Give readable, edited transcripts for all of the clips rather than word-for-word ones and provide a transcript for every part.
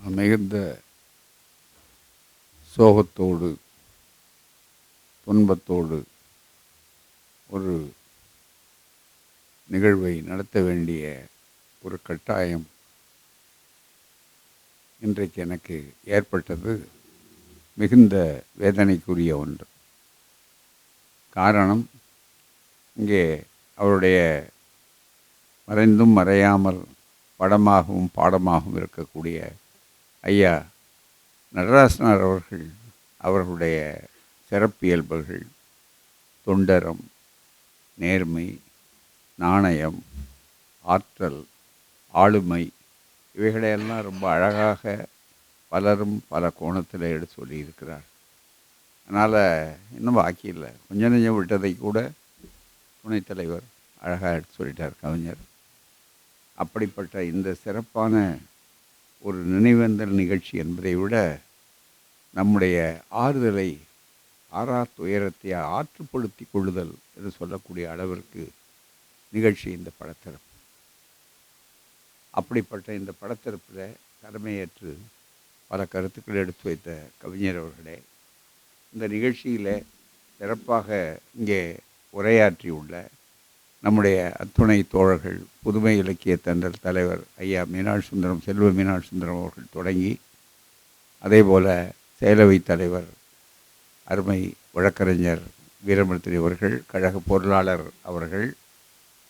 மிகுந்த சோகத்தோடு துன்பத்தோடு ஒரு நிகழ்வை நடத்த வேண்டிய ஒரு கட்டாயம் இன்றைக்கு எனக்கு ஏற்பட்டது மிகுந்த வேதனைக்குரிய ஒன்று. காரணம், இங்கே அவருடைய மறைந்தும் மறையாமல் படமாகவும் பாடமாகவும் இருக்கக்கூடிய ஐயா நடராசனார் அவர்களுடைய சிறப்பியல்புகள், தொண்டரம், நேர்மை, நாணயம், ஆற்றல், ஆளுமை, இவைகளையெல்லாம் ரொம்ப அழகாக பலரும் பல கோணத்தில் எடுத்து சொல்லியிருக்கிறார். அதனால் இன்னும் பாக்கி இல்லை, கொஞ்சம் நெஞ்சம் விட்டதை கூட துணைத் தலைவர் அழகாக எடுத்து சொல்லிட்டார், கவிஞர். அப்படிப்பட்ட இந்த சிறப்பான ஒரு நினைவேந்தல் நிகழ்ச்சி என்பதை விட நம்முடைய ஆறுதலை, துயரத்தை ஆற்றுப்படுத்தி கொள்ளுதல் என்று சொல்லக்கூடிய அளவிற்கு நிகழ்ச்சி இந்த படத்திறப்பு. அப்படிப்பட்ட இந்த படத்திறப்பில் தலைமையேற்று பல கருத்துக்கள் எடுத்து வைத்த கவிஞர் அவர்களே, இந்த நிகழ்ச்சியில் சிறப்பாக இங்கே உரையாற்றியுள்ள நம்முடைய அத்துணை தோழர்கள், புதுமை இலக்கிய தண்டல் தலைவர் ஐயா மீனாட்சி சுந்தரம், செல்வ மீனாட்சி சுந்தரம் அவர்கள் தொடங்கி, அதே போல் செயலவை தலைவர் அருமை வழக்கறிஞர் வீரமூர்த்தி அவர்கள், கழக பொருளாளர் அவர்கள்,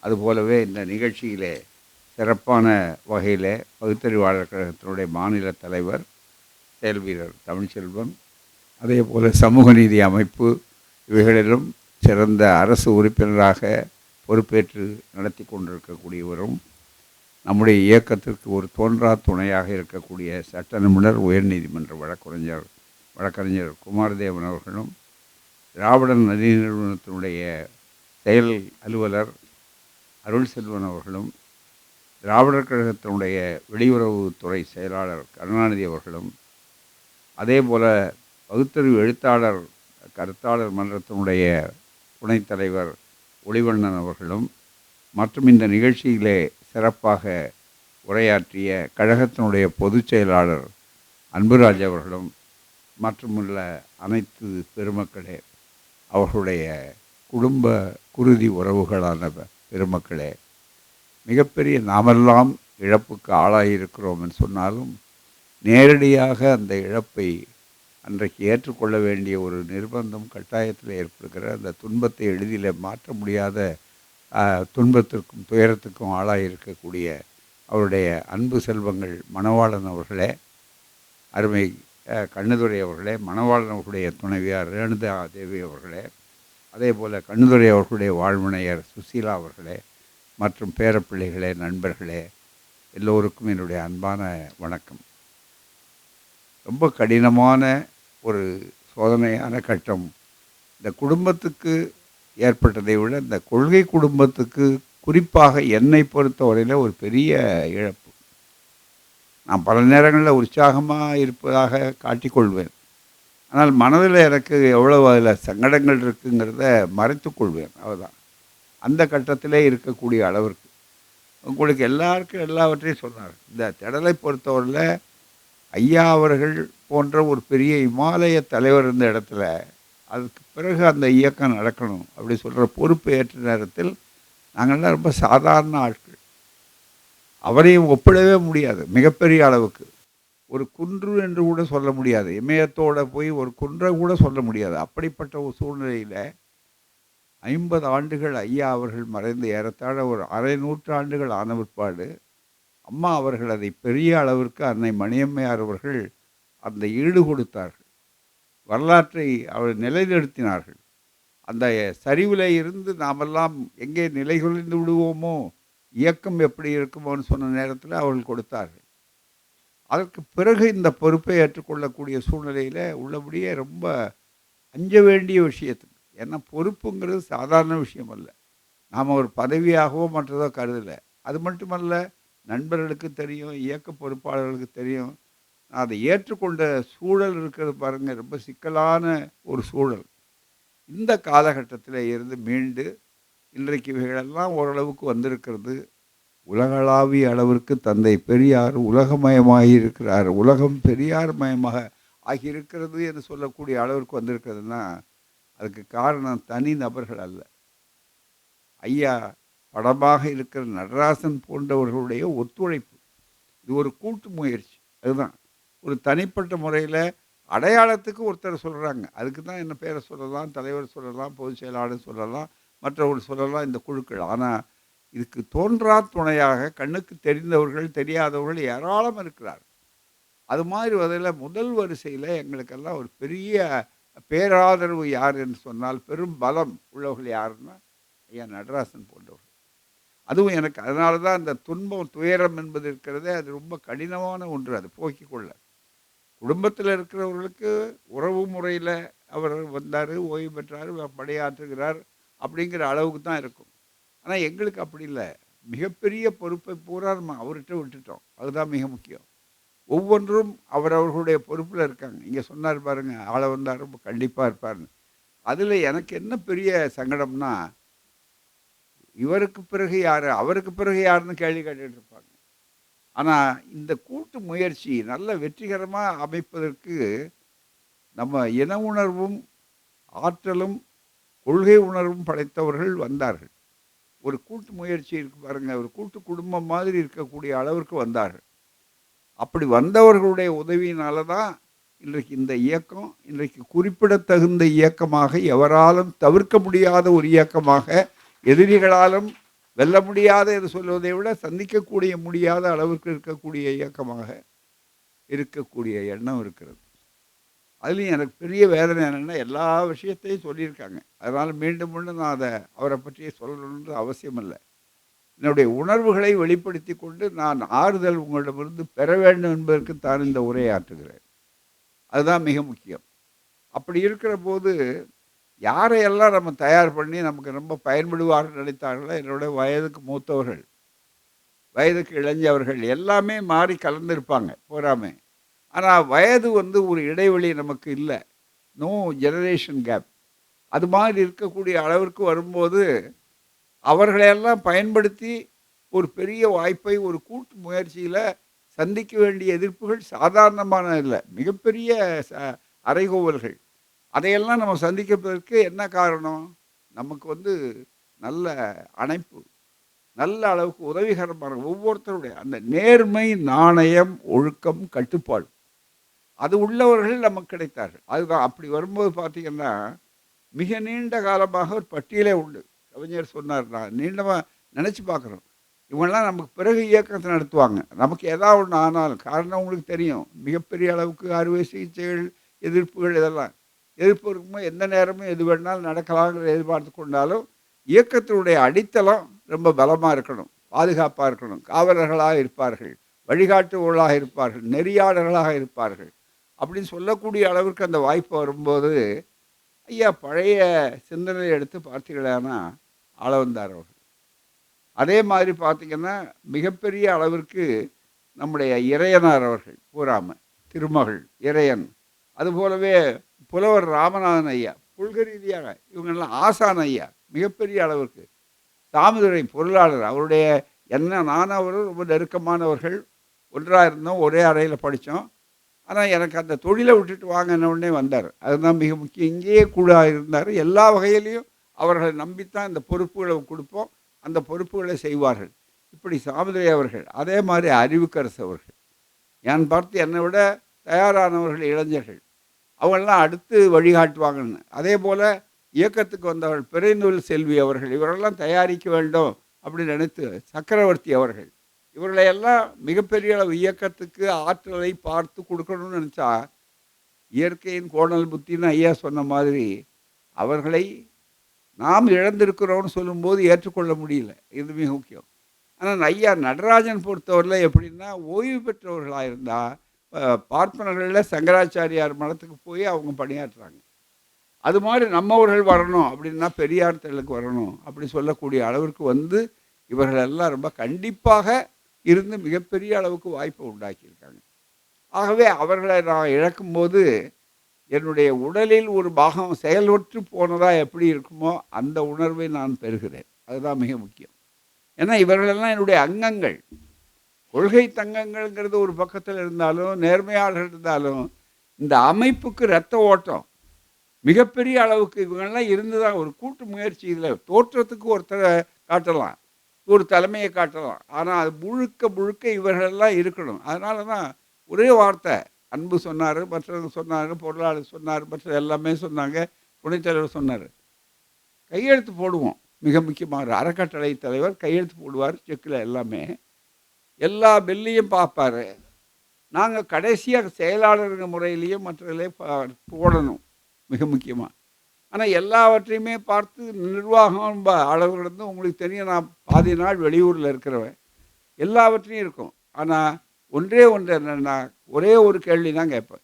அதுபோலவே இந்த நிகழ்ச்சியிலே சிறப்பான வகையில் பகுத்தறிவாளர் கழகத்தினுடைய மாநில தலைவர் செயல் வீரர் தமிழ்ச்செல்வன், அதே போல் சமூக நீதி அமைப்பு, இவைகளிலும் சிறந்த அரசு உறுப்பினராக பொறுப்பேற்று நடத்தி கொண்டிருக்கக்கூடியவரும், நம்முடைய இயக்கத்திற்கு ஒரு தோன்றா துணையாக இருக்கக்கூடிய சட்ட நிபுணர், உயர்நீதிமன்ற வழக்கறிஞர் குமாரதேவன் அவர்களும், திராவிடன் நதி நிறுவனத்தினுடைய செயல் அலுவலர் அருள் செல்வன் அவர்களும், திராவிடர் கழகத்தினுடைய வெளியுறவுத்துறை செயலாளர் கருணாநிதி அவர்களும், அதே போல் பகுத்தறிவு எழுத்தாளர் கருத்தாளர் மன்றத்தினுடைய துணைத் தலைவர் ஒளிவண்ணன் அவர்களும், மற்றும் இந்த நிகழ்ச்சியிலே சிறப்பாக உரையாற்றிய கழகத்தினுடைய பொதுச் செயலாளர் அன்புராஜ் அவர்களும், மற்றுமுள்ள அனைத்து பெருமக்களே, அவர்களுடைய குடும்ப குருதி உறவுகளான பெருமக்களே, மிகப்பெரிய நாமெல்லாம் இழப்புக்கு ஆளாயிருக்கிறோம் என்று சொன்னாலும், நேரடியாக அந்த இழப்பை அன்றைக்கு ஏற்றுக்கொள்ள வேண்டிய ஒரு நிர்பந்தம், கட்டாயத்தில் ஏற்படுகிற அந்த துன்பத்தை எளிதில் மாற்ற முடியாத துன்பத்திற்கும் துயரத்துக்கும் ஆளாயிருக்கக்கூடிய அவருடைய அன்பு செல்வங்கள் மணவாளன் அவர்களே, அருமை கண்ணுதுரை அவர்களே, மணவாளன் அவர்களுடைய துணைவியார் ரேணுதா தேவி அவர்களே, அதே போல் கண்ணுதுரை அவர்களுடைய வாழ்வினையர் சுசீலா அவர்களே, மற்றும் பேரப்பிள்ளைகளே, நண்பர்களே, எல்லோருக்கும் என்னுடைய அன்பான வணக்கம். ரொம்ப கடினமான ஒரு சோதனையான கட்டம் இந்த குடும்பத்துக்கு ஏற்பட்டதை விட, இந்த கொள்கை குடும்பத்துக்கு குறிப்பாக என்னை பொறுத்தவரையில் ஒரு பெரிய இழப்பு. நான் பல நேரங்களில் உற்சாகமாக இருப்பதாக காட்டிக்கொள்வேன், ஆனால் மனதில் எனக்கு எவ்வளவு அதில் சங்கடங்கள் இருக்குங்கிறத மறைத்து கொள்வேன். அதுதான் அந்த கட்டத்திலே இருக்கக்கூடிய அளவிற்கு. உங்களுக்கு எல்லாருக்கும் எல்லாவற்றையும் சொன்னார். இந்த திடலை பொறுத்தவரையில் ஐயா அவர்கள் போன்ற ஒரு பெரிய இமாலய தலைவர் இருந்த இடத்துல அதுக்கு பிறகு அந்த இயக்கம் நடக்கணும் அப்படி சொல்கிற பொறுப்பு ஏற்ற நேரத்தில் நாங்கள்லாம் ரொம்ப சாதாரண ஆட்கள். அவரையும் ஒப்பிடவே முடியாது. மிகப்பெரிய அளவுக்கு ஒரு குன்று என்று கூட சொல்ல முடியாது, இமயத்தோடு போய் ஒரு குன்றை கூட சொல்ல முடியாது. அப்படிப்பட்ட ஒரு சூழ்நிலையில் 50 ஆண்டுகள் ஐயா அவர்கள் மறைந்து ஏறத்தாழ ஒரு அரை நூற்றாண்டுகள் ஆன பிற்பாடு அம்மா அவர்கள் அதை பெரிய அளவிற்கு அன்னை மணியம்மையார் அவர்கள் அந்த ஈடு கொடுத்தார்கள். வரலாற்றை அவர் நிலைநிறுத்தினார்கள். அந்த சரிவில் இருந்து நாமெல்லாம் எங்கே நிலைகுலைந்து விடுவோமோ, இயக்கம் எப்படி இருக்குமோன்னு சொன்ன நேரத்தில் அவர்கள் கொடுத்தார்கள். அதற்கு பிறகு இந்த பொறுப்பை ஏற்றுக்கொள்ளக்கூடிய சூழ்நிலையில் உள்ளபடியே ரொம்ப அஞ்ச வேண்டிய விஷயத்துக்கு. ஏன்னா பொறுப்புங்கிறது சாதாரண விஷயம் அல்ல. நாம் ஒரு பதவியாகவோ மற்றதோ கருதலை. அது மட்டுமல்ல, நண்பர்களுக்கு தெரியும், இயக்க பொறுப்பாளர்களுக்கு தெரியும். அதை ஏற்றுக்கொண்ட சூழல் இருக்கிறது பாருங்கள், ரொம்ப சிக்கலான ஒரு சூழல். இந்த காலகட்டத்தில் இருந்து மீண்டு இன்றைக்கு இவைகளெல்லாம் ஓரளவுக்கு வந்திருக்கிறது. உலகளாவிய அளவிற்கு தந்தை பெரியார் உலகமயமாகி இருக்கிறார், உலகம் பெரியார் மயமாக ஆகியிருக்கிறது என்று சொல்லக்கூடிய அளவிற்கு வந்திருக்கிறதுனா அதுக்கு காரணம் தனி நபர்கள் அல்ல. ஐயா படமாக இருக்கிற நடராசன் போன்றவர்களுடைய ஒத்துழைப்பு. இது ஒரு கூட்டு முயற்சி. அதுதான் ஒரு தனிப்பட்ட முறையில் அடையாளத்துக்கு ஒருத்தர் சொல்கிறாங்க, அதுக்கு தான் என்ன பேரை சொல்லலாம், தலைவர் சொல்லலாம், பொதுச் செயலாளர் சொல்லலாம், மற்றவர்கள் சொல்லலாம், இந்த குழுக்கள். ஆனால் இதுக்கு தோன்றா துணையாக கண்ணுக்கு தெரிந்தவர்கள் தெரியாதவர்கள் ஏராளம் இருக்கிறார். அது மாதிரி வகையில் முதல் வரிசையில் எங்களுக்கெல்லாம் ஒரு பெரிய பேராதரவு யார் என்று சொன்னால், பெரும் பலம் உள்ளவர்கள் யாருன்னா ஐயா நடராசன் போன்றவர்கள். அதுவும் எனக்கு அதனால தான் அந்த துன்பம் துயரம் என்பது இருக்கிறதே, அது ரொம்ப கடினமான ஒன்று. அது போக்கிக் கொள்ள குடும்பத்தில் இருக்கிறவர்களுக்கு உறவு முறையில் அவர் வந்தார், ஓய்வு பெற்றார், படையாற்றுகிறார் அப்படிங்கிற அளவுக்கு தான் இருக்கும். ஆனால் எங்களுக்கு அப்படி இல்லை. மிகப்பெரிய பொறுப்பை பூரா நம்ம அவர்கிட்ட விட்டுட்டோம். அதுதான் மிக முக்கியம். ஒவ்வொன்றும் அவரவர்களுடைய பொறுப்பில் இருக்காங்க. இங்கே சொன்னார் பாருங்க, ஆளை வந்தார் கண்டிப்பாக இருப்பார்னு. அதில் எனக்கு என்ன பெரிய சங்கடம்னா, இவருக்கு பிறகு யார், அவருக்கு பிறகு யாருன்னு கேள்வி கேட்டுட்டு இருப்பாங்க. ஆனால் இந்த கூட்டு முயற்சி நல்ல வெற்றிகரமாக அமைப்பதற்கு நம்ம இன உணர்வும் ஆற்றலும் கொள்கை உணர்வும் படைத்தவர்கள் வந்தார்கள். ஒரு கூட்டு முயற்சி இருக்கு பாருங்க, ஒரு கூட்டு குடும்பம் மாதிரி இருக்கக்கூடிய அளவிற்கு வந்தார்கள். அப்படி வந்தவர்களுடைய உதவியினால தான் இன்றைக்கு இந்த இயக்கம் இன்றைக்கு குறிப்பிடத்தகுந்த இயக்கமாக, எவராலும் தவிர்க்க முடியாத ஒரு இயக்கமாக, எதிரிகளாலும் வெல்ல முடியாத என்று சொல்வதை விட சந்திக்கக்கூடிய முடியாத அளவிற்கு இருக்கக்கூடிய இயக்கமாக இருக்கக்கூடிய எண்ணம் இருக்கிறது. அதுலேயும் எனக்கு பெரிய வேதனை என்னென்னா, எல்லா விஷயத்தையும் சொல்லியிருக்காங்க. அதனால் மீண்டும் மீண்டும் நான் அதை அவரை பற்றியே சொல்லணுன்ற அவசியம் இல்லை. என்னுடைய உணர்வுகளை வெளிப்படுத்தி கொண்டு நான் ஆறுதல் உங்களிடமிருந்து பெற வேண்டும் என்பதற்கு தான் இந்த உரையாற்றுகிறேன். அதுதான் மிக முக்கியம். அப்படி இருக்கிற போது யாரையெல்லாம் நம்ம தயார் பண்ணி நமக்கு ரொம்ப பயன்படுவார்கள் நினைத்தார்களோ, என்னோட வயதுக்கு மூத்தவர்கள், வயதுக்கு இளைஞவர்கள் எல்லாமே மாறி கலந்துருப்பாங்க போராமே. ஆனால் வயது ஒரு இடைவெளி நமக்கு இல்லை. No generation gap. அது மாதிரி இருக்கக்கூடிய அளவிற்கு வரும்போது அவர்களையெல்லாம் பயன்படுத்தி ஒரு பெரிய வாய்ப்பை ஒரு கூட்டு முயற்சியில் சந்திக்க வேண்டிய எதிர்ப்புகள் சாதாரணமான இல்லை, மிகப்பெரிய அறைகோவல்கள். அதையெல்லாம் நம்ம சந்திக்கிறதுக்கு என்ன காரணம்? நமக்கு நல்ல அணைப்பு, நல்ல அளவுக்கு உதவிகரமான ஒவ்வொருத்தருடைய அந்த நேர்மை, நாணயம், ஒழுக்கம், கட்டுப்பாடு அது உள்ளவர்கள் நமக்கு கிடைத்தார்கள். அதுதான். அப்படி வரும்போது பார்த்தீங்கன்னா, மிக நீண்ட காலமாக ஒரு பட்டியலே உண்டு. கவிஞர் சொன்னார், நான் நீண்டமாக நினச்சி பார்க்குறோம், இவங்கெல்லாம் நமக்கு பிறகு இயக்கத்தை நடத்துவாங்க, நமக்கு ஏதாவது ஒன்று ஆனாலும். காரணம் உங்களுக்கு தெரியும், மிகப்பெரிய அளவுக்கு அறுவை சிகிச்சைகள், எதிர்ப்புகள், இதெல்லாம் எதிர்ப்பு இருக்கும்போது எந்த நேரமும் எது வேணாலும் நடக்கலாங்கிற எதிர்பார்த்து கொண்டாலும் இயக்கத்தினுடைய அடித்தளம் ரொம்ப பலமாக இருக்கணும், பாதுகாப்பாக இருக்கணும். காவலர்களாக இருப்பார்கள், வழிகாட்டுபவர்களாக இருப்பார்கள், நெறியாளர்களாக இருப்பார்கள். அப்படின்னு சொல்லக்கூடிய அளவிற்கு அந்த வாய்ப்பு வரும்போது ஐயா பழைய சிந்தனையை எடுத்து பார்த்தீங்களேன்னா ஆளவந்தார் அவர்கள். அதே மாதிரி பார்த்திங்கன்னா மிகப்பெரிய அளவிற்கு நம்முடைய இறையனார் அவர்கள் பூராம திருமகள் இறையன், அதுபோலவே புலவர் ராமநாதன் ஐயா, கொள்கை ரீதியாக இவங்கெல்லாம் ஆசான் ஐயா மிகப்பெரிய அளவிற்கு, சாமிதுரை பொருளாளர், அவருடைய என்ன நானும் அவரும் ரொம்ப நெருக்கமானவர்கள், ஒன்றாக இருந்தோம், ஒரே அறையில் படித்தோம். ஆனால் எனக்கு அந்த தொழிலை விட்டுட்டு வாங்கின உடனே வந்தார். அதுதான் மிக முக்கியம். இங்கேயே கூட இருந்தார். எல்லா வகையிலையும் அவர்களை நம்பித்தான் இந்த பொறுப்புகளை கொடுப்போம், அந்த பொறுப்புகளை செய்வார்கள். இப்படி சாமிதுரை அவர்கள், அதே மாதிரி அறிவுக்கரசு அவர்கள், நான் பார்த்து என்னை விட தயாரானவர்கள் இளைஞர்கள், அவங்களாம் அடுத்து வழிகாட்டுவாங்கன்னு. அதே போல் இயக்கத்துக்கு வந்தவர்கள் பிறைநூல் செல்வி அவர்கள், இவரெல்லாம் தயாரிக்க வேண்டும் அப்படின்னு நினைத்து சக்கரவர்த்தி அவர்கள், இவர்களையெல்லாம் மிகப்பெரிய அளவு இயக்கத்துக்கு ஆற்றலை பார்த்து கொடுக்கணும்னு நினச்சா, இயற்கையின் கோணல் புத்தின்னு ஐயா சொன்ன மாதிரி அவர்களை நாம் இழந்திருக்கிறோம்னு சொல்லும்போது ஏற்றுக்கொள்ள முடியல. இது மிக முக்கியம். ஆனால் ஐயா நடராஜன் பொறுத்தவரையில் எப்படின்னா, ஓய்வு பெற்றவர்களாக இருந்தால் பார்ப்பனர்களில் சங்கராச்சாரியார் மடத்துக்கு போய் அவங்க பணியாற்றுறாங்க. அது மாதிரி நம்மவர்கள் வரணும் அப்படின்னா பெரியார் தெருளுக்கு வரணும் அப்படி சொல்லக்கூடிய அளவிற்கு இவர்கள் எல்லாம் ரொம்ப கண்டிப்பாக இருந்து மிகப்பெரிய அளவுக்கு வாய்ப்பை உண்டாக்கியிருக்காங்க. ஆகவே அவர்களை நான் இழக்கும்போது என்னுடைய உடலில் ஒரு பாகம் செயல்பட்டு போனதாக எப்படி இருக்குமோ அந்த உணர்வை நான் பெறுகிறேன். அதுதான் மிக முக்கியம். ஏன்னா இவர்களெல்லாம் என்னுடைய அங்கங்கள். கொள்கை தங்கங்கள்ங்கிறது ஒரு பக்கத்தில் இருந்தாலும், நேர்மையாளர்கள் இருந்தாலும், இந்த அமைப்புக்கு இரத்த ஓட்டம் மிகப்பெரிய அளவுக்கு இவங்கெல்லாம் இருந்து தான் ஒரு கூட்டு முயற்சி. இதில் தோற்றத்துக்கு ஒருத்தரை காட்டலாம், ஒரு தலைமையை காட்டலாம். ஆனால் அது முழுக்க முழுக்க இவர்களெல்லாம் இருக்கணும். அதனால தான் ஒரே வார்த்தை, அன்பு சொன்னார், மற்றவங்க சொன்னாங்க, பொருளாளர் சொன்னார், மற்ற எல்லாமே சொன்னாங்க, துணைத் தலைவர் சொன்னார். கையெழுத்து போடுவோம். மிக முக்கியமாக அறக்கட்டளை தலைவர் கையெழுத்து போடுவார் செக்கில் எல்லாமே. எல்லா பில்லையும் பார்ப்பாரு. நாங்க கடைசியா செயலாளர்ங்க முறையிலேயும் மற்றதிலே போடணும். மிக முக்கியமா. ஆனா எல்லாவற்றையுமே பார்த்து நிர்வாகம் அளவுலேருந்து உங்களுக்கு தெரியும், நான் பாதி நாள் வெளியூர்ல இருக்கிறவன். எல்லாவற்றையும் இருக்கும். ஆனா ஒன்றே ஒன்று என்னன்னா, ஒரே ஒரு கேள்வி தான் கேட்பேன்.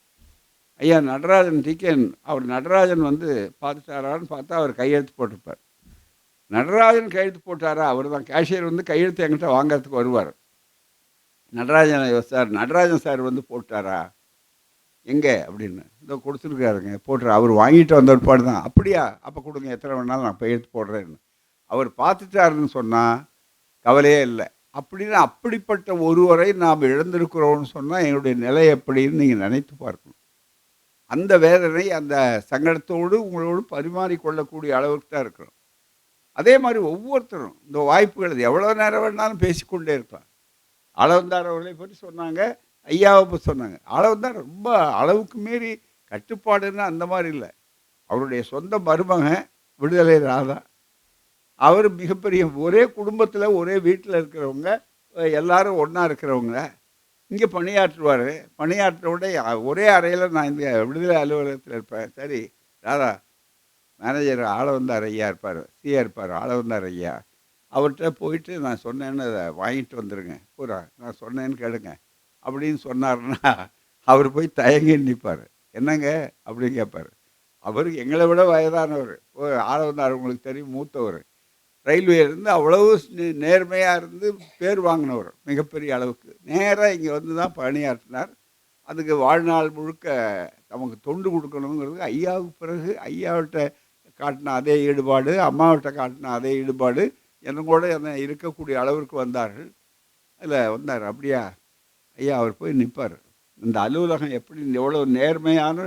ஐயா நடராஜன் டிகேன் அவர் நடராஜன் வந்து பார்த்துட்டாரான்னு பார்த்தா அவர் கையெழுத்து போட்டிருப்பார். நடராஜன் கையெழுத்து போட்டாரா? அவர் தான் கேஷியர் வந்து கையெழுத்து என்கிட்ட வாங்குறதுக்கு வருவார். நடராஜன் சார், நடராஜன் சார் வந்து போட்டாரா? எங்கே அப்படின்னு. இதோ கொடுத்துருக்காருங்க, போட்டுரு. அவர் வாங்கிட்டு வந்த ஒருபாடு தான். அப்படியா? அப்போ கொடுங்க, எத்தனை வேணாலும் நான் கையெழுத்து போடுறேன்னு. அவர் பார்த்துட்டாருன்னு சொன்னால் கவலையே இல்லை. அப்படின்னு அப்படிப்பட்ட ஒருவரை நாம் இழந்திருக்கிறோம்னு சொன்னால் எங்களுடைய நிலை எப்படின்னு நீங்கள் நினைத்து பார்க்கணும். அந்த வேதனை, அந்த சங்கடத்தோடு உங்களோடு பரிமாறிக்கொள்ளக்கூடிய அளவுக்கு தான் இருக்கிறோம். அதே மாதிரி ஒவ்வொருத்தரும் இந்த வாய்ப்புகள் எவ்வளோ நேரம் வேணாலும் பேசிக்கொண்டே இருக்கலாம். ஆளவந்தார் அவர்களை பற்றி சொன்னாங்க, ஐயாவை பற்றி சொன்னாங்க. ஆளவந்தார் ரொம்ப அளவுக்கு மீறி கட்டுப்பாடுன்னா அந்த மாதிரி இல்லை. அவருடைய சொந்த மருமகன் விடுதலை ராதா. அவர் மிகப்பெரிய ஒரே குடும்பத்தில் ஒரே வீட்டில் இருக்கிறவங்க, எல்லாரும் ஒன்றா இருக்கிறவங்க. இங்கே பணியாற்றுவார். பணியாற்றோட ஒரே அறையில் நான் இந்த விடுதலை அலுவலகத்தில் இருப்பேன். சரி ராதா, மேனேஜர் ஆளவந்தார் ஐயா இருப்பார், சிஏ இருப்பார், ஆளவந்தார் ஐயா. அவர்கிட்ட போயிட்டு நான் சொன்னேன்னு அதை வாங்கிட்டு வந்துடுங்க, பூரா நான் சொன்னேன்னு கேளுங்க அப்படின்னு சொன்னார்னா, அவர் போய் தயங்கி நிற்பார். என்னங்க அப்படின்னு கேட்பார். அவர் எங்களை விட வயதானவர். ஆளவந்தார் உங்களுக்கு தெரியும், மூத்தவர். ரயில்வே இருந்து அவ்வளவு நேர்மையாக இருந்து பேர் வாங்கினவர் மிகப்பெரிய அளவுக்கு. நேராக இங்கே வந்து தான் பணியாற்றினார். அதுக்கு வாழ்நாள் முழுக்க நமக்கு தொண்டு கொடுக்கணுங்கிறது ஐயாவுக்கு பிறகு ஐயாவிட்ட காட்டின அதே ஈடுபாடு, அம்மாவிட்ட காட்டின அதே ஈடுபாடு கூட என்ன இருக்கக்கூடிய அளவிற்கு வந்தார்கள். அதில் வந்தார். அப்படியா ஐயா? அவர் போய் நிற்பார். இந்த அலுவலகம் எப்படி எவ்வளோ நேர்மையான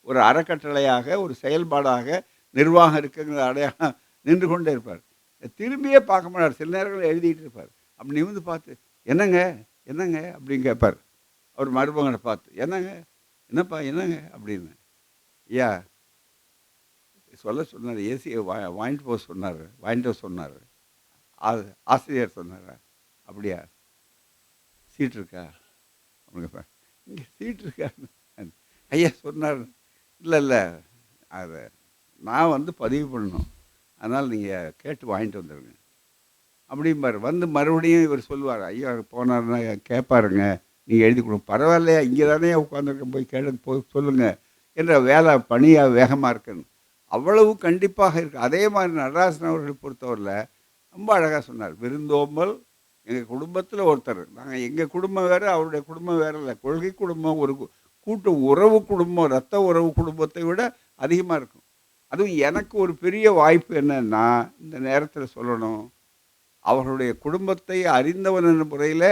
ஒரு அறக்கட்டளையாக, ஒரு செயல்பாடாக நிர்வாகம் இருக்குங்கிற அடையாளம் நின்று கொண்டே இருப்பார். திரும்பியே பார்க்க மாட்டார். சில நேரங்களில் எழுதிட்டு இருப்பார். அப்படி நிமிந்து பார்த்து, என்னங்க என்னங்க அப்படின்னு கேட்பார். அவர் மருமகனை பார்த்து, என்னங்க என்னப்பா என்னங்க அப்படின்னு. ஐயா சொல்ல சொன்னார். ஏசியை வாங்கிட்டு போக சொன்னார், வாங்கிட்டு போக சொன்னார். ஆசிரியர் சொன்னாரா? அப்படியா? சீட் இருக்கா அப்படின்னு. இங்கே சீட் இருக்கா? ஐயா சொன்னார். இல்லை இல்லை, அதை நான் வந்து பதிவு பண்ணணும், அதனால் நீங்கள் கேட்டு வாங்கிட்டு வந்துடுங்க அப்படிம்பார். வந்து மறுபடியும் இவர் சொல்லுவார். ஐயா போனார்னா கேட்பாருங்க, நீங்கள் எழுதி கொடுங்க. பரவாயில்லையா, இங்கே தானே உட்காந்துருக்க, போய் கேட்டு போய் சொல்லுங்கள் என்ற வேலை பணியாக வேகமாக இருக்குன்னு அவ்வளவு கண்டிப்பாக இருக்குது. அதே மாதிரி நடராஜன் அவர்களை பொறுத்தவரையில் ரொம்ப அழகாக சொன்னார். விருந்தோம்பல் எங்கள் குடும்பத்தில் ஒருத்தர். நாங்கள் எங்கள் குடும்பம் வேறு, அவருடைய குடும்பம் வேறு இல்லை. கொள்கை குடும்பம், ஒரு கூட்டு உறவு குடும்பம், இரத்த உறவு குடும்பத்தை விட அதிகமாக இருக்கும். அதுவும் எனக்கு ஒரு பெரிய வாய்ப்பு என்னன்னா, இந்த நேரத்தில் சொல்லணும், அவர்களுடைய குடும்பத்தை அறிந்தவன் என்ற முறையில்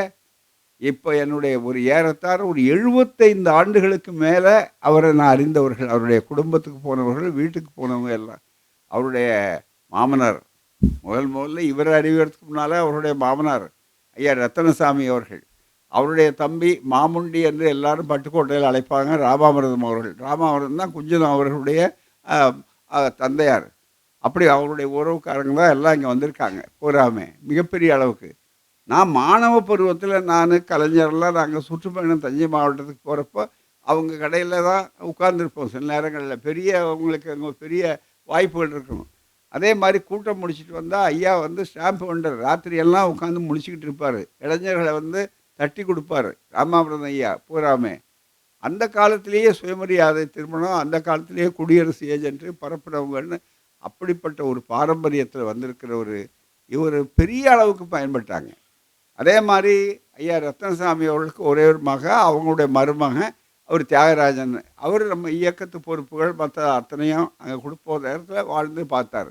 இப்போ என்னுடைய ஒரு ஏறத்தாழ ஒரு 75 ஆண்டுகளுக்கு மேலே அவரை நான் அறிந்தவர்கள். அவருடைய குடும்பத்துக்கு போனவர்கள், வீட்டுக்கு போனவங்க எல்லாம். அவருடைய மாமனார், முதல்ல இவரை அறிவிக்கிறதுக்கு முன்னால் அவருடைய மாமனார் ஐயா ரத்தனசாமி அவர்கள், அவருடைய தம்பி மாமுண்டி என்று எல்லாரும் பட்டுக்கோட்டையில் அழைப்பாங்க, ராமாமிர்தம் அவர்கள். ராமாமிர்தம் தான் குஞ்சன் அவர்களுடைய தந்தையார். அப்படி அவருடைய உறவுக்காரங்க தான் எல்லாம் இங்கே வந்திருக்காங்க பூராமே மிகப்பெரிய அளவுக்கு. நான் மாணவ பருவத்தில் நான் கலைஞர்லாம் நாங்கள் சுற்றுப்பயணம் தஞ்சை மாவட்டத்துக்கு போகிறப்போ அவங்க கடையில் தான் உட்கார்ந்துருப்போம். சில நேரங்களில் பெரிய அவங்களுக்கு அங்கே பெரிய வாய்ப்புகள் இருக்கணும். அதே மாதிரி கூட்டம் முடிச்சுட்டு வந்தால் ஐயா வந்து ஸ்டாம்ப் வெண்டர் ராத்திரியெல்லாம் உட்காந்து முடிச்சுக்கிட்டு இருப்பார். இளைஞர்களை வந்து தட்டி கொடுப்பார் ராமாமிர்தம் ஐயா பூராமே. அந்த காலத்திலேயே சுயமரியாதை திருமணம், அந்த காலத்திலேயே குடியரசு ஏஜென்ட்டு பரப்புனவங்கன்னு அப்படிப்பட்ட ஒரு பாரம்பரியத்தில் வந்திருக்கிற ஒரு இவர் பெரிய அளவுக்கு பயன்பட்டாங்க. அதே மாதிரி ஐயா ரத்னசாமி அவர்களுக்கு ஒரே ஒரு அவங்களுடைய மருமகன் அவர் தியாகராஜன். அவர் நம்ம இயக்கத்து பொறுப்புகள் மற்ற அத்தனையும் அங்கே கொடுப்போம் நேரத்தில் வாழ்ந்து பார்த்தார்.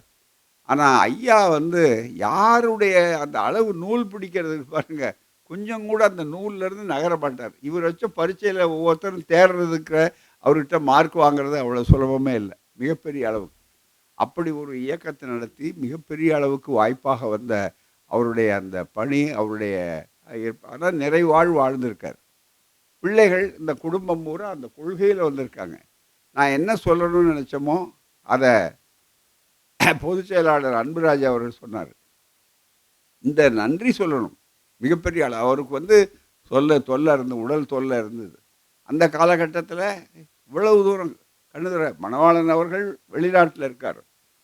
ஆனால் ஐயா வந்து யாருடைய அந்த அளவு நூல் பிடிக்கிறதுக்கு பாருங்க, கொஞ்சம் கூட அந்த நூல்லேருந்து நகர மாட்டார். இவர் வச்ச பரீட்சையில் ஒவ்வொருத்தரும் தேர்றதுக்கு அவர்கிட்ட மார்க் வாங்குறது அவ்வளோ சுலபமே இல்லை, மிகப்பெரிய அளவுக்கு. அப்படி ஒரு இயக்கத்தை நடத்தி மிகப்பெரிய அளவுக்கு வாய்ப்பாக வந்த அவருடைய அந்த பணி, அவருடைய ஆனால் நிறைவாழ்வு வாழ்ந்திருக்கார். பிள்ளைகள் இந்த குடும்பம் பூரா அந்த கொள்கையில் வந்திருக்காங்க. நான் என்ன சொல்லணும்னு நினச்சோமோ அதை பொதுச் செயலாளர் அன்புராஜ் அவர்கள் சொன்னார். இந்த நன்றி சொல்லணும் மிகப்பெரிய ஆள். அவருக்கு வந்து தொல்லை இருந்தது, உடல் தொல்லை இருந்தது. அந்த காலகட்டத்தில் இவ்வளவு தூரம் கண்ணுதுரை மணவாளன் அவர்கள் வெளிநாட்டில் இருக்கார்,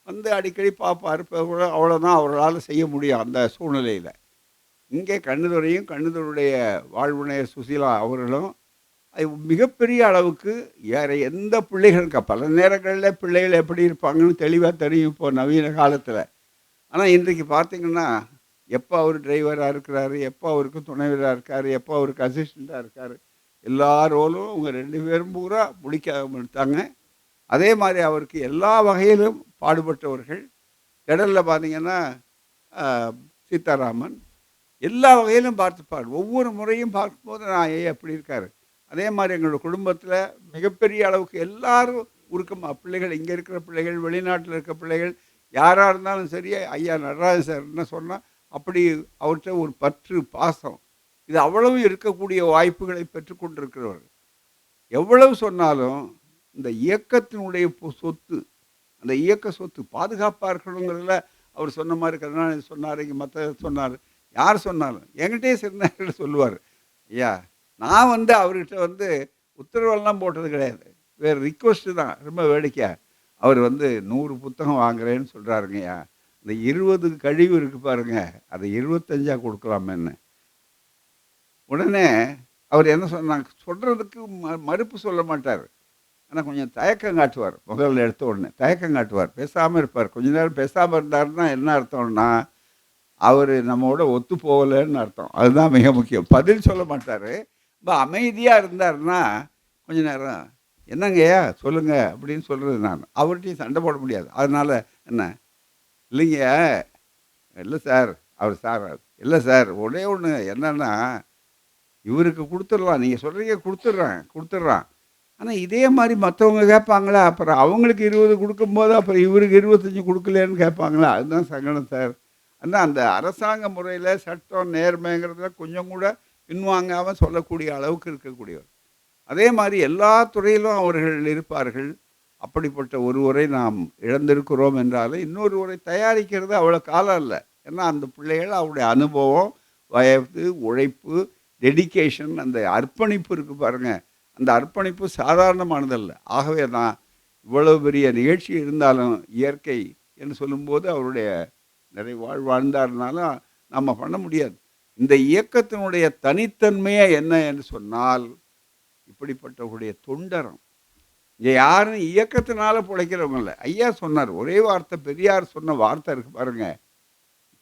வந்து அடிக்கடி பார்ப்பார். அவ்வளோதான் அவர்களால் செய்ய முடியும் அந்த சூழ்நிலையில். இங்கே கண்ணுதுரையும் கண்ணுதுரையுடைய வாழ்வுணையர் சுசீலா அவர்களும் மிகப்பெரிய அளவுக்கு வேறு எந்த பிள்ளைகளும் பல நேரங்களில் பிள்ளைகள் எப்படி இருப்பாங்கன்னு தெளிவாக தெரியும் இப்போ நவீன காலத்தில். ஆனால் இன்றைக்கு பார்த்திங்கன்னா எப்போ அவர் டிரைவராக இருக்கிறாரு, எப்போ அவருக்கு துணைவராக இருக்கார், எப்போ அவருக்கு அசிஸ்டண்ட்டாக இருக்கார், எல்லா ரோலும் அவங்க 2 பேரும் பூரா முடிக்க எடுத்தாங்க. அதே மாதிரி அவருக்கு எல்லா வகையிலும் பாடுபட்டவர்கள். திடலில் பார்த்திங்கன்னா சீதாராமன் எல்லா வகையிலும் பார்த்துப்பார். ஒவ்வொரு முறையும் பார்க்கும்போது நான் எப்படி இருக்கார். அதே மாதிரி எங்களோட குடும்பத்தில் மிகப்பெரிய அளவுக்கு எல்லாரும் உருக்கமாக பிள்ளைகள், இங்கே இருக்கிற பிள்ளைகள், வெளிநாட்டில் இருக்கிற பிள்ளைகள், யாராக இருந்தாலும் சரி ஐயா நடராஜன் சார் என்ன சொன்னால் அப்படி அவர்கிட்ட ஒரு பற்று, பாசம், இது அவ்வளவு இருக்கக்கூடிய வாய்ப்புகளை பெற்றுக்கொண்டிருக்கிறவர். எவ்வளவு சொன்னாலும் இந்த இயக்கத்தினுடைய சொத்து, அந்த இயக்க சொத்து பாதுகாப்பாக இருக்கணுங்கிறதுல அவர் சொன்ன மாதிரி கருணாநிதி சொன்னார், இங்கே மற்ற சொன்னார், யார் சொன்னாலும் என்கிட்டே சிறுநாயகர் சொல்லுவார், ஐயா நான் வந்து அவர்கிட்ட வந்து உத்தரவெல்லாம் போட்டது கிடையாது, வேறு ரிக்வஸ்ட்டு தான். ரொம்ப வேடிக்கையாக அவர் வந்து 100 புத்தகம் வாங்குறேன்னு சொல்கிறாருங்கய்யா, இந்த 20 கழிவு இருக்குது பாருங்க, அதை 25ஆக கொடுக்கலாமேன்னு. உடனே அவர் என்ன சொன்னாங்க, சொல்கிறதுக்கு மறுப்பு சொல்ல மாட்டார், ஆனால் கொஞ்சம் தயக்கம் காட்டுவார். முதல்ல எடுத்த உடனே தயக்கம் காட்டுவார், பேசாமல் இருப்பார். கொஞ்ச நேரம் பேசாமல் இருந்தாருன்னா என்ன அர்த்தம்னா அவர் நம்மோட ஒத்து போகலைன்னு அர்த்தம். அதுதான் மிக முக்கியம். பதில் சொல்ல மாட்டார். ரொம்ப அமைதியாக இருந்தாருன்னா கொஞ்ச நேரம் என்னங்கய்யா சொல்லுங்கள் அப்படின்னு சொல்கிறது. நான் அவர்கிட்டையும் சண்டை போட முடியாது. அதனால் என்ன இல்லைங்க, இல்லை சார், அவர் சார் இல்லை சார், ஒரே ஒன்று என்னன்னா இவருக்கு கொடுத்துடலாம், நீங்கள் சொல்கிறீங்க கொடுத்துட்றான், ஆனால் இதே மாதிரி மற்றவங்க கேட்பாங்களா, அப்புறம் அவங்களுக்கு 20 கொடுக்கும்போது அப்புறம் இவருக்கு 25 கொடுக்கலன்னு கேட்பாங்களா, அதுதான் சங்கடம் சார். ஆனால் அந்த அரசாங்க முறையில் சட்டம் நேர்மைங்கிறதுல கொஞ்சம் கூட பின்வாங்காமல் சொல்லக்கூடிய அளவுக்கு இருக்கக்கூடியவர். அதே மாதிரி எல்லா துறையிலும் அவர்கள் இருப்பார்கள். அப்படிப்பட்ட ஒருவரை நாம் இழந்திருக்கிறோம் என்றாலும் இன்னொருவரை தயாரிக்கிறது அவ்வளோ காலம் இல்லை. ஏன்னா அந்த பிள்ளைகள் அவருடைய அனுபவம், வயது, உழைப்பு, டெடிக்கேஷன், அந்த அர்ப்பணிப்பு இருக்குது பாருங்கள், அந்த அர்ப்பணிப்பு சாதாரணமானதல்ல. ஆகவே தான் இவ்வளவு பெரிய நிகழ்ச்சி இருந்தாலும் இயற்கை என்று சொல்லும்போது அவருடைய வாழ்ந்தாருனாலும் நம்ம பண்ண முடியாது. இந்த இயக்கத்தினுடைய தனித்தன்மையே என்ன என்று சொன்னால் இப்படிப்பட்டவருடைய தொண்டரம். இங்கே யாரும் இயக்கத்தினால பிழைக்கிறவங்க இல்லை. ஐயா சொன்னார் ஒரே வார்த்தை, பெரியார் சொன்ன வார்த்தை இருக்குது பாருங்க,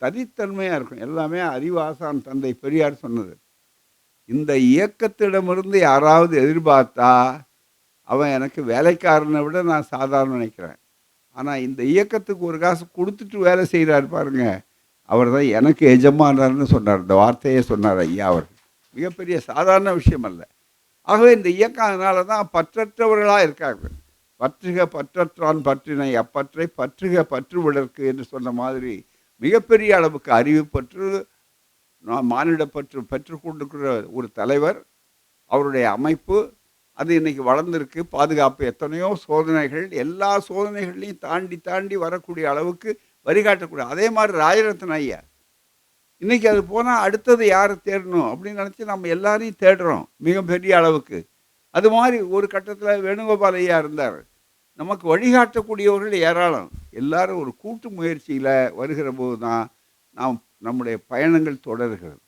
தனித்தன்மையாக இருக்கும். எல்லாமே அறிவாசான் தந்தை பெரியார் சொன்னது. இந்த இயக்கத்திடமிருந்து யாராவது எதிர்பார்த்தா அவன் எனக்கு வேலைக்காரனை விட நான் சாதாரண நினைக்கிறேன். ஆனால் இந்த இயக்கத்துக்கு ஒரு காசு கொடுத்துட்டு வேலை செய்கிறார் பாருங்க, அவர் தான் எனக்கு எஜமானர்னு சொன்னார். இந்த வார்த்தையே சொன்னார் ஐயா. அவர் மிகப்பெரிய சாதாரண விஷயம் அல்ல. ஆகவே இந்த இயக்கம் அதனால தான் பற்றற்றவர்களாக இருக்காங்க. பற்றுக பற்றற்றான் பற்றினை அப்பற்றை பற்றுக பற்றுவிடற்கு என்று சொன்ன மாதிரி மிகப்பெரிய அளவுக்கு அறிவு பற்று, மானிடப்பற்று பெற்றுக்கொண்டிருக்கிற ஒரு தலைவர். அவருடைய அமைப்பு அது இன்றைக்கி வளர்ந்துருக்கு. பாதுகாப்பு, எத்தனையோ சோதனைகள், எல்லா சோதனைகள்லையும் தாண்டி தாண்டி வரக்கூடிய அளவுக்கு வழிகாட்டக்கூடிய. அதே மாதிரி ராஜரத்ன ஐயா இன்றைக்கி அது போனால் அடுத்தது யாரை தேடணும் அப்படின்னு நினச்சி நம்ம எல்லாரையும் தேடுறோம் மிகப்பெரிய அளவுக்கு. அது மாதிரி ஒரு கட்டத்தில் வேணுகோபால் ஐயா இருந்தார். நமக்கு வழிகாட்டக்கூடியவர்கள் ஏராளம். எல்லாரும் ஒரு கூட்டு முயற்சியில் வருகிற போது தான் நம்முடைய பயணங்கள் தொடர்கிறது.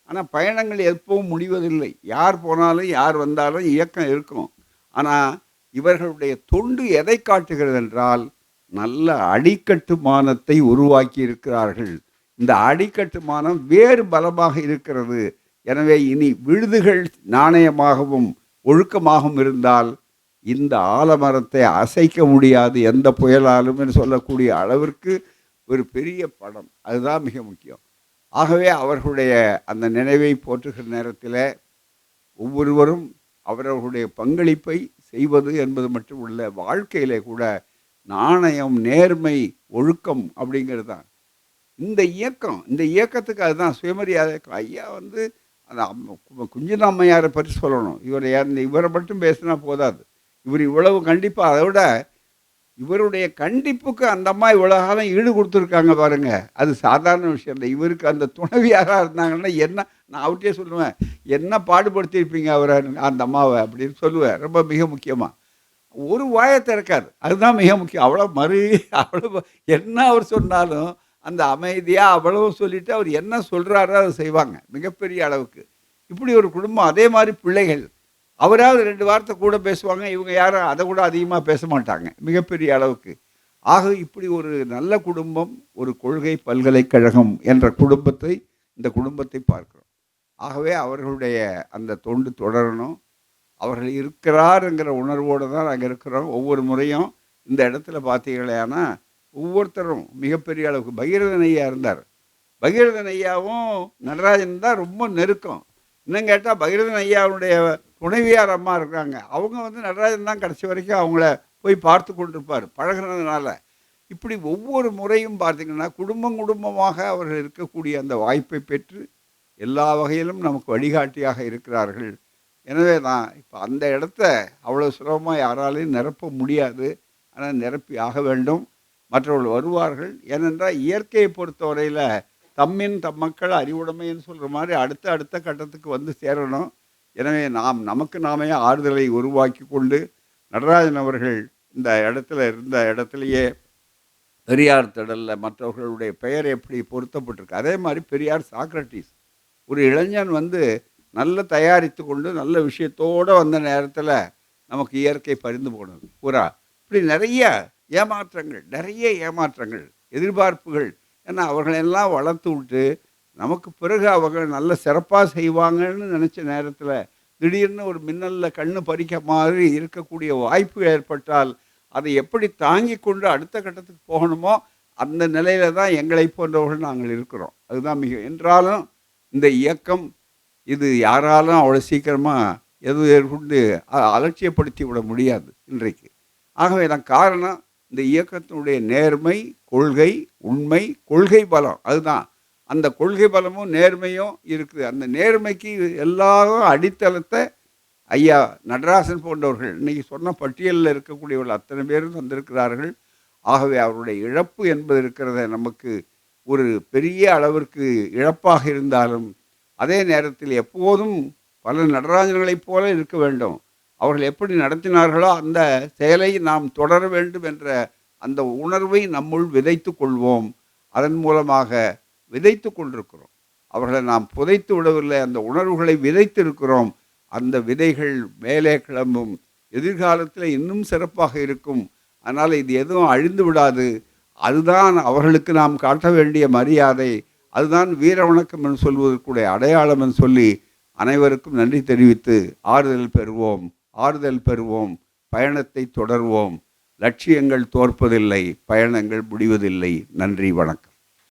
ஆனால் பயணங்கள் எப்பவும் முடிவதில்லை. யார் போனாலும் யார் வந்தாலும் இயக்கம் இருக்கும். ஆனால் இவர்களுடைய தொண்டு எதை காட்டுகிறது என்றால் நல்ல அடிக்கட்டுமானத்தை உருவாக்கி இருக்கிறார்கள். இந்த அடிக்கட்டுமானம் வேறு பலமாக இருக்கிறது. எனவே இனி விழுதுகள் நாணயமாகவும் ஒழுக்கமாகவும் இருந்தால் இந்த ஆலமரத்தை அசைக்க முடியாது எந்த புயலாலும் என்று சொல்லக்கூடிய அளவிற்கு ஒரு பெரிய படம். அதுதான் மிக முக்கியம். ஆகவே அவர்களுடைய அந்த நினைவை போற்றுகிற நேரத்தில ஒவ்வொருவரும் அவரவர்களுடைய பங்களிப்பை செய்வது என்பது மட்டும் இல்ல, வாழ்க்கையிலே கூட நாணயம், நேர்மை, ஒழுக்கம் அப்படிங்கிறது தான். இந்த இயக்கத்துக்கு அதுதான் சுயமரியாதை இயக்கம். ஐயா வந்து அந்த குஞ்சின அம்மையாரை பற்றி சொல்லணும். இவரை மட்டும் பேசினா போதாது. இவர் இவ்வளவு கண்டிப்பா அதை விட இவருடைய கண்டிப்புக்கு அந்த அம்மா இவ்வளோ காலம் ஈடு கொடுத்துருக்காங்க பாருங்க. அது சாதாரண விஷயம் இல்லை. இவருக்கு அந்த துணைவியாரா இருந்தாங்கன்னா நான் அவர்ட்டயே சொல்லுவேன், "என்ன பாடுபடுத்தியிருப்பீங்க அவரை அந்த அம்மாவை" அப்படின்னு சொல்லுவேன். ரொம்ப மிக முக்கியமா. ஒரு வாய திறக்காது. அதுதான் மிக முக்கியம். அவ்வளவு என்ன அவர் சொன்னாலும், அந்த அமைதியா அவ்வளவு சொல்லிட்டு அவர் என்ன சொல்றாரோ அத செய்வாங்க. மிகப்பெரிய அளவுக்கு. இப்படி ஒரு குடும்பம். அதே மாரி பிள்ளைகள். அவராவது 2 வார்த்தை கூட பேசுவாங்க. இவங்க யாரும் அத கூட அதிகமா பேச மாட்டாங்க. மிகப்பெரிய அளவுக்கு. ஆக இப்படி ஒரு நல்ல குடும்பம், ஒரு கொள்கை பல்கலைக்கழகம் என்ற இந்த குடும்பத்தை பார்க்கிறோம். ஆகவே அவர்களுடைய அந்த தொண்டு தொடரணும். அவர்கள் இருக்கிறாருங்கிற உணர்வோடு தான் நாங்க இருக்கிறோம். ஒவ்வொரு முறையும் இந்த இடத்துல பார்த்தீங்களேன்னா, ஒவ்வொருத்தரும் மிகப்பெரிய அளவுக்கு பகீரதன் ஐயா இருந்தார். பகீரதன் ஐயாவும் நடராஜன் தான் ரொம்ப நெருக்கம். இன்னும் கேட்டா பகீரதன் ஐயாவுடைய துணைவியார் அம்மா இருக்காங்க. அவங்க வந்து நடராஜன் தான் கடைசி வரைக்கும் அவங்கள போய் பார்த்து கொண்டிருப்பார். பழகுனதுனால. இப்படி ஒவ்வொரு முறையும் பார்த்தீங்கன்னா, குடும்பம் குடும்பமாக அவர்கள் இருக்கக்கூடிய அந்த வாய்ப்பை பெற்று, எல்லா வகையிலும் நமக்கு வழிகாட்டியாக இருக்கிறார்கள். எனவே தான் இப்ப அந்த இடத்த அவ்வளோ சுலபமா யாராலயும் நிரப்ப முடியாது. ஆனா நிரப்பி ஆக வேண்டும். மற்றவர்கள் வருவார்கள். ஏனென்றால் இயற்கையை பொறுத்தவரையில தம்மின் தம் மக்கள் அறிவுடைமைன்னு சொல்ற மாரி அடுத்த அடுத்த கட்டத்துக்கு வந்து சேரணும். எனவே நமக்கு நாமே ஆறுதலை உருவாக்கி கொண்டு, நடராஜன் அவர்கள் இந்த இடத்துல இருந்த இடத்திலேயே பெரியார் திடல்ல மற்றவர்களுடைய பெயர் எப்படி பொருத்தப்பட்டிருக்கு. அதே மாரி பெரியார் சாக்ரடீஸ். ஒரு இளைஞன் வந்து நல்ல தயாரித்து கொண்டு நல்ல விஷயத்தோட வந்த நேரத்துல நமக்கு இயற்கை பறிந்து போனது பூரா. இப்படி நிறைய ஏமாற்றங்கள், எதிர்பார்ப்புகள். ஏன்னா அவர்களெல்லாம் வளர்த்து விட்டு, நமக்கு பிறகு அவர்கள் நல்ல சிறப்பா செய்வாங்கன்னு நினைச்ச நேரத்துல, திடீர்னு ஒரு மின்னல்ல கண்ணு பறிக்க மாதிரி இருக்கக்கூடிய வாய்ப்பு ஏற்பட்டால், அதை எப்படி தாங்கிக் கொண்டு அடுத்த கட்டத்துக்கு போகணுமோ, அந்த நிலையில தான் எங்களைப் போன்றவர்கள் நாங்கள் இருக்கிறோம். அதுதான் என்றாலும் இந்த இயக்கம் இது யாராலும் அவ்வளோ சீக்கிரமா எதுவும் ஏற்கொண்டு அலட்சியப்படுத்தி விட முடியாது இன்றைக்கு. ஆகவே தான் காரணம் இந்த இயக்கத்தினுடைய நேர்மை, கொள்கை, உண்மை, கொள்கை பலம். அதுதான். அந்த கொள்கை பலமும் நேர்மையும் இருக்குது. அந்த நேர்மைக்கு எல்லாரும் அடித்தளத்தை ஐயா நடராசன் போன்றவர்கள் இன்னைக்கு சொன்ன பட்டியலில் இருக்கக்கூடியவர்கள் அத்தனை பேரும் வந்திருக்கிறார்கள். ஆகவே அவருடைய இழப்பு என்பது இருக்கிறத நமக்கு ஒரு பெரிய அளவிற்கு இழப்பாக இருந்தாலும், அதே நேரத்தில் எப்போதும் பல நடராஜர்களைப் போல இருக்க வேண்டும். அவர்கள் எப்படி நடத்தினார்களோ அந்த செயலை நாம் தொடர வேண்டும் என்ற அந்த உணர்வை நம்முள் விதைத்து கொள்வோம். அதன் மூலமாக விதைத்து கொண்டிருக்கிறோம். அவர்களை நாம் புதைத்து விடவில்லை, அந்த உணர்வுகளை விதைத்து இருக்கிறோம். அந்த விதைகள் மேலே கிளம்பும். எதிர்காலத்தில் இன்னும் சிறப்பாக இருக்கும். அதனால் இது எதுவும் அழிந்து விடாது. அதுதான் அவர்களுக்கு நாம் காட்ட வேண்டிய மரியாதை. அதுதான் வீர வணக்கம் என்று சொல்வதற்குடைய அடையாளம் என்று சொல்லி அனைவருக்கும் நன்றி தெரிவித்து ஆறுதல் பெறுவோம், பயணத்தை தொடர்வோம். லட்சியங்கள் தோற்பதில்லை, பயணங்கள் முடிவதில்லை. நன்றி, வணக்கம்.